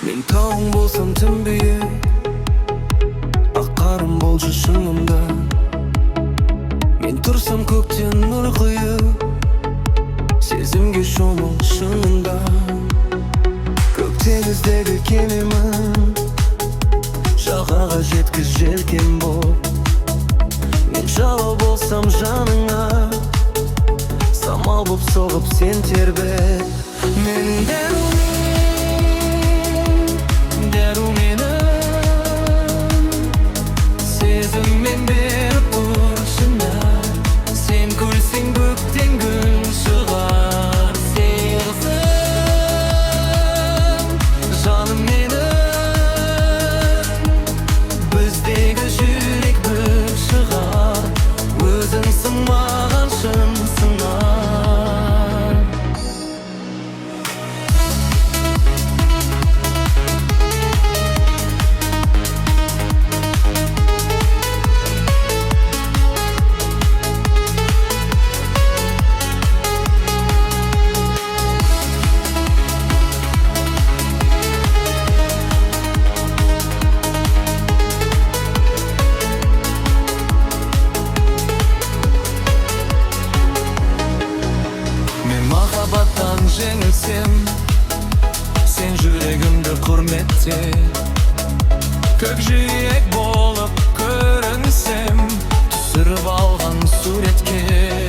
Мен тауың болсам түн биік, аққарым болшы шыңымда. Мен тұрсам көктен нұр құйып, сезімге шомыл шыңында. Көк теңіздегі кемемін, жағаға жеткіз желкен боп. Мен жалау болсам жаныңа, самал боп соғып сен тербет. Менің дәруменім, сезіммен беріп ұшына. Сен күлсең көктен күн шығар. Сыйғызым жаным менің, біздегі жүрек бір шығар. Өзіңсің маған шын сыңар. Махаббаттан жеңілсем, сен жүрегімді құрметте. Көкжиек болып көрінсем, түсіріп алған суретке.